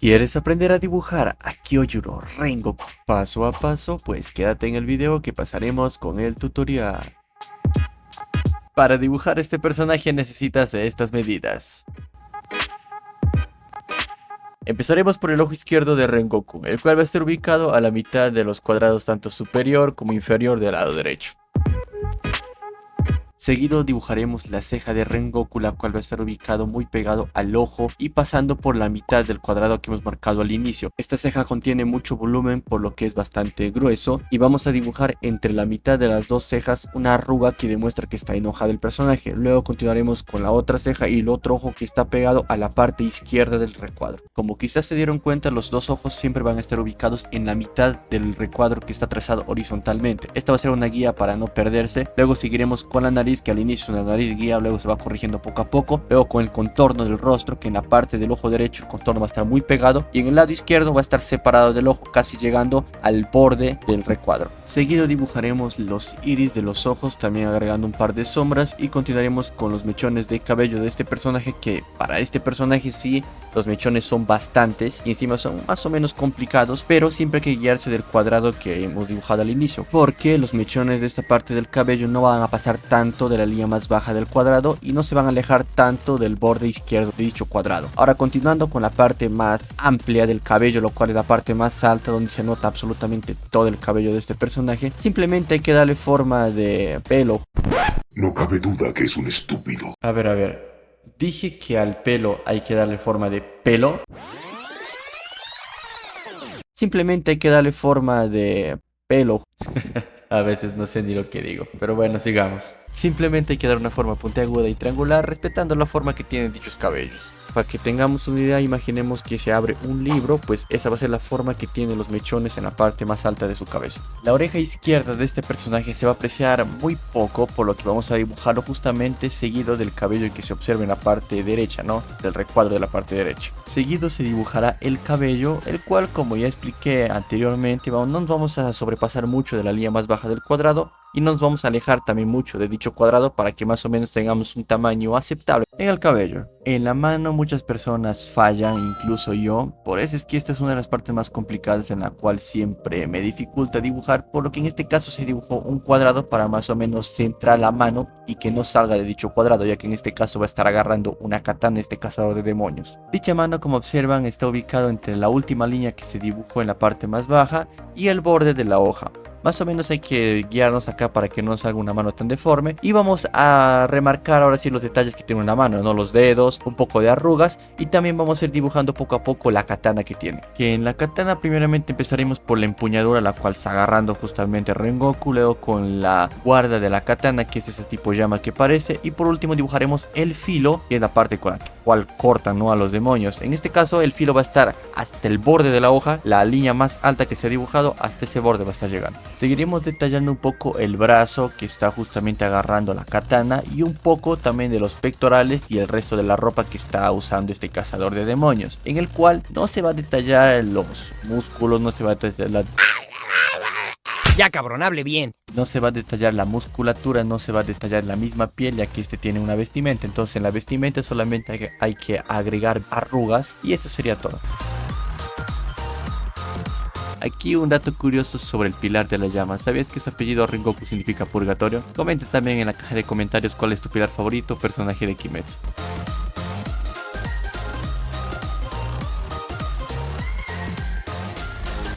¿Quieres aprender a dibujar a Kyojuro Rengoku paso a paso? Pues quédate en el video que pasaremos con el tutorial. Para dibujar este personaje necesitas de estas medidas. Empezaremos por el ojo izquierdo de Rengoku, el cual va a estar ubicado a la mitad de los cuadrados tanto superior como inferior del lado derecho. Seguido dibujaremos la ceja de Rengoku, la cual va a estar ubicado muy pegado al ojo y pasando por la mitad del cuadrado que hemos marcado al inicio. Esta ceja contiene mucho volumen, por lo que es bastante grueso, y vamos a dibujar entre la mitad de las dos cejas una arruga que demuestra que está enojado el personaje. Luego continuaremos con la otra ceja y el otro ojo que está pegado a la parte izquierda del recuadro. Como quizás se dieron cuenta, los dos ojos siempre van a estar ubicados en la mitad del recuadro que está trazado horizontalmente. Esta va a ser una guía para no perderse. Luego seguiremos con la nariz, que al inicio es una nariz guía, luego se va corrigiendo poco a poco. Luego con el contorno del rostro, que en la parte del ojo derecho el contorno va a estar muy pegado y en el lado izquierdo va a estar separado del ojo, casi llegando al borde del recuadro. Seguido dibujaremos los iris de los ojos, también agregando un par de sombras, y continuaremos con los mechones de cabello de este personaje, que para este personaje sí, los mechones son bastantes y encima son más o menos complicados, pero siempre hay que guiarse del cuadrado que hemos dibujado al inicio, porque los mechones de esta parte del cabello no van a pasar tanto de la línea más baja del cuadrado y no se van a alejar tanto del borde izquierdo de dicho cuadrado. Ahora continuando con la parte más amplia del cabello, lo cual es la parte más alta donde se nota absolutamente todo el cabello de este personaje, simplemente hay que darle forma de pelo. No cabe duda que es un estúpido. A ver. Dije que al pelo hay que darle forma de pelo. Simplemente hay que darle forma de pelo. A veces no sé ni lo que digo, pero bueno, sigamos. Simplemente hay que dar una forma puntiaguda y triangular respetando la forma que tienen dichos cabellos. Para que tengamos una idea, imaginemos que se abre un libro, pues esa va a ser la forma que tienen los mechones en la parte más alta de su cabeza. La oreja izquierda de este personaje se va a apreciar muy poco, por lo que vamos a dibujarlo justamente seguido del cabello que se observa en la parte derecha, ¿no? Del recuadro de la parte derecha. Seguido se dibujará el cabello, el cual, como ya expliqué anteriormente, no nos vamos a sobrepasar mucho de la línea más baja del cuadrado y no nos vamos a alejar también mucho de dicho cuadrado para que más o menos tengamos un tamaño aceptable en el cabello. En la mano muchas personas fallan, incluso yo, por eso es que esta es una de las partes más complicadas en la cual siempre me dificulta dibujar, por lo que en este caso se dibujó un cuadrado para más o menos centrar la mano y que no salga de dicho cuadrado, ya que en este caso va a estar agarrando una katana, este cazador de demonios. Dicha mano, como observan, está ubicado entre la última línea que se dibujó en la parte más baja y el borde de la hoja. Más o menos hay que guiarnos acá para que no salga una mano tan deforme. Y vamos a remarcar ahora sí los detalles que tiene una mano, ¿no? Los dedos, un poco de arrugas. Y también vamos a ir dibujando poco a poco la katana que tiene. Que en la katana primeramente empezaremos por la empuñadura, la cual está agarrando justamente a Rengoku. Luego con la guarda de la katana, que es ese tipo llama que parece. Y por último dibujaremos el filo, que es la parte con la cual cortan, ¿no?, a los demonios. En este caso el filo va a estar hasta el borde de la hoja. La línea más alta que se ha dibujado, hasta ese borde va a estar llegando. Seguiremos detallando un poco el brazo que está justamente agarrando la katana y un poco también de los pectorales y el resto de la ropa que está usando este cazador de demonios, en el cual no se va a detallar los músculos, no se va a detallar la... Ya cabrón, hable bien. No se va a detallar la musculatura, no se va a detallar la misma piel, ya que este tiene una vestimenta. Entonces en la vestimenta solamente hay que agregar arrugas y eso sería todo. Aquí un dato curioso sobre el pilar de la llama. ¿Sabías que su apellido Rengoku significa purgatorio? Comenta también en la caja de comentarios cuál es tu pilar favorito, personaje de Kimetsu.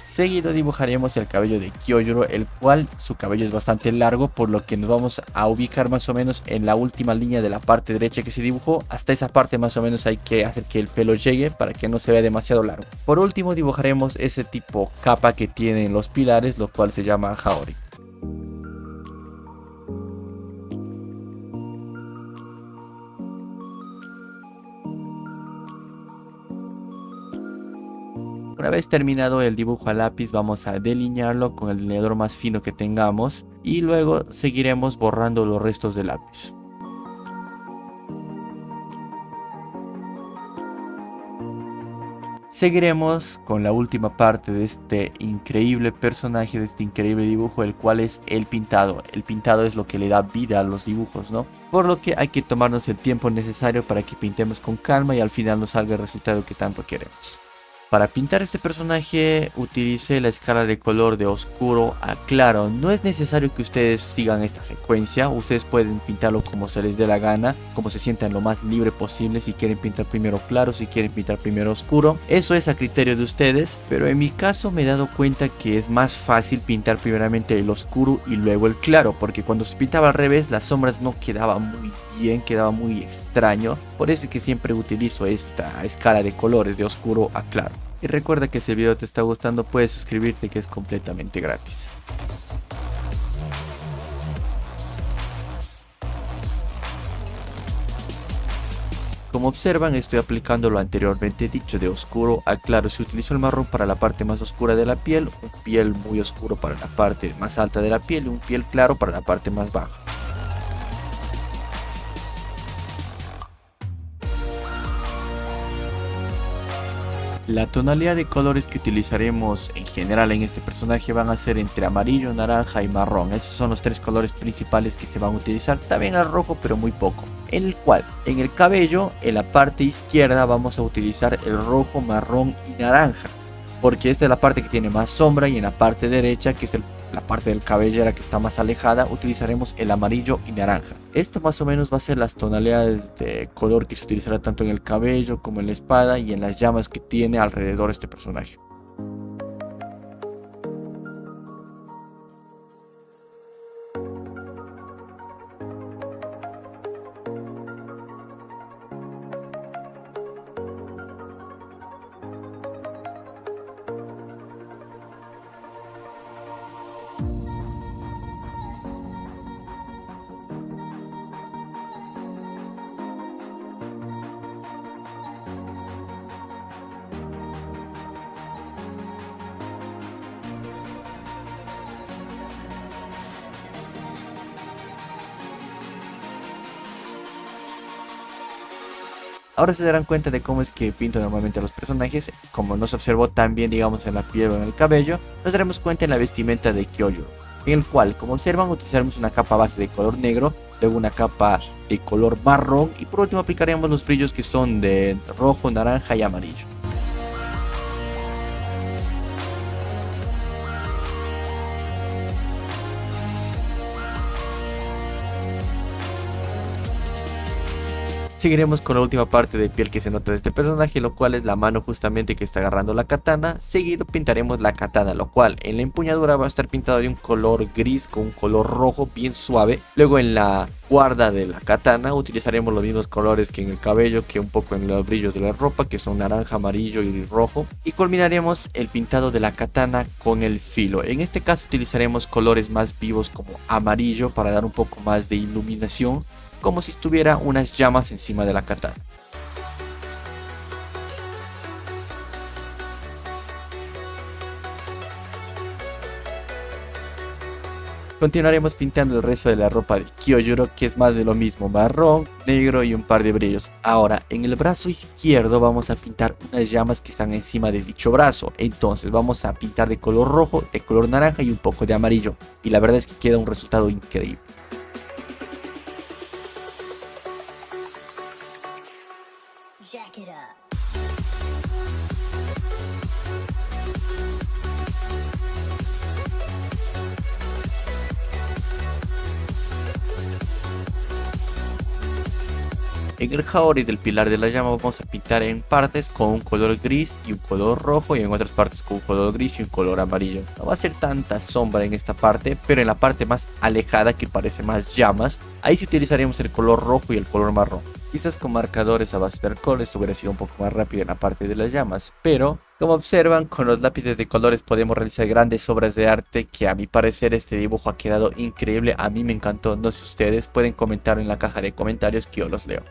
Seguido dibujaremos el cabello de Kyojuro, el cual su cabello es bastante largo, por lo que nos vamos a ubicar más o menos en la última línea de la parte derecha que se dibujó. Hasta esa parte más o menos hay que hacer que el pelo llegue para que no se vea demasiado largo. Por último dibujaremos ese tipo capa que tienen los pilares, lo cual se llama Haori. Una vez terminado el dibujo a lápiz, vamos a delinearlo con el delineador más fino que tengamos y luego seguiremos borrando los restos del lápiz. Seguiremos con la última parte de este increíble personaje, de este increíble dibujo, el cual es el pintado. El pintado es lo que le da vida a los dibujos, ¿no? Por lo que hay que tomarnos el tiempo necesario para que pintemos con calma y al final nos salga el resultado que tanto queremos. Para pintar este personaje utilicé la escala de color de oscuro a claro. No es necesario que ustedes sigan esta secuencia, ustedes pueden pintarlo como se les dé la gana, como se sientan lo más libre posible, si quieren pintar primero claro, si quieren pintar primero oscuro. Eso es a criterio de ustedes, pero en mi caso me he dado cuenta que es más fácil pintar primeramente el oscuro y luego el claro, porque cuando se pintaba al revés las sombras no quedaban muy bien, quedaba muy extraño. Por eso es que siempre utilizo esta escala de colores de oscuro a claro. Y recuerda que si el video te está gustando puedes suscribirte, que es completamente gratis. Como observan, estoy aplicando lo anteriormente dicho de oscuro a claro. Se utilizó el marrón para la parte más oscura de la piel, un piel muy oscuro para la parte más alta de la piel y un piel claro para la parte más baja. La tonalidad de colores que utilizaremos en general en este personaje van a ser entre amarillo, naranja y marrón. Esos son los tres colores principales que se van a utilizar. También el rojo, pero muy poco. En el cual, en el cabello, en la parte izquierda vamos a utilizar el rojo, marrón y naranja, porque esta es la parte que tiene más sombra, y en la parte derecha, que es la parte del cabellera que está más alejada, utilizaremos el amarillo y naranja. Esto más o menos va a ser las tonalidades de color que se utilizará tanto en el cabello como en la espada y en las llamas que tiene alrededor este personaje. Ahora se darán cuenta de cómo es que pinto normalmente a los personajes. Como no se observó tan bien, digamos, en la piel o en el cabello, nos daremos cuenta en la vestimenta de Kyojuro, en el cual, como observan, utilizaremos una capa base de color negro, luego una capa de color marrón y por último aplicaremos los brillos que son de rojo, naranja y amarillo. Seguiremos con la última parte de piel que se nota de este personaje, lo cual es la mano justamente que está agarrando la katana. Seguido pintaremos la katana, lo cual en la empuñadura va a estar pintado de un color gris con un color rojo bien suave. Luego en la guarda de la katana utilizaremos los mismos colores que en el cabello, que un poco en los brillos de la ropa, que son naranja, amarillo y rojo. Y culminaremos el pintado de la katana con el filo. En este caso utilizaremos colores más vivos como amarillo para dar un poco más de iluminación, como si estuviera unas llamas encima de la katana. Continuaremos pintando el resto de la ropa de Kyojuro, que es más de lo mismo, marrón, negro y un par de brillos. Ahora, en el brazo izquierdo vamos a pintar unas llamas que están encima de dicho brazo. Entonces vamos a pintar de color rojo, de color naranja y un poco de amarillo. Y la verdad es que queda un resultado increíble. Jack it up. En el Haori del pilar de la llama vamos a pintar en partes con un color gris y un color rojo, y en otras partes con un color gris y un color amarillo. No va a ser tanta sombra en esta parte, pero en la parte más alejada, que parece más llamas, ahí sí utilizaremos el color rojo y el color marrón. Quizás con marcadores a base de alcohol esto hubiera sido un poco más rápido en la parte de las llamas, pero como observan, con los lápices de colores podemos realizar grandes obras de arte, que a mi parecer este dibujo ha quedado increíble. A mí me encantó, no sé ustedes, pueden comentar en la caja de comentarios que yo los leo.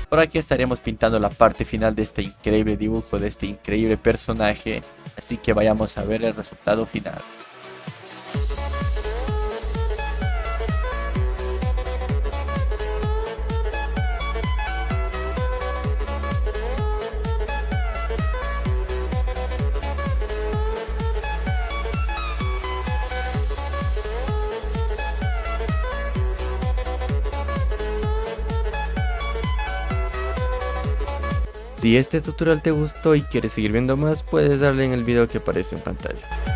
Por aquí estaremos pintando la parte final de este increíble dibujo, de este increíble personaje, así que vayamos a ver el resultado final. Si este tutorial te gustó y quieres seguir viendo más, puedes darle en el video que aparece en pantalla.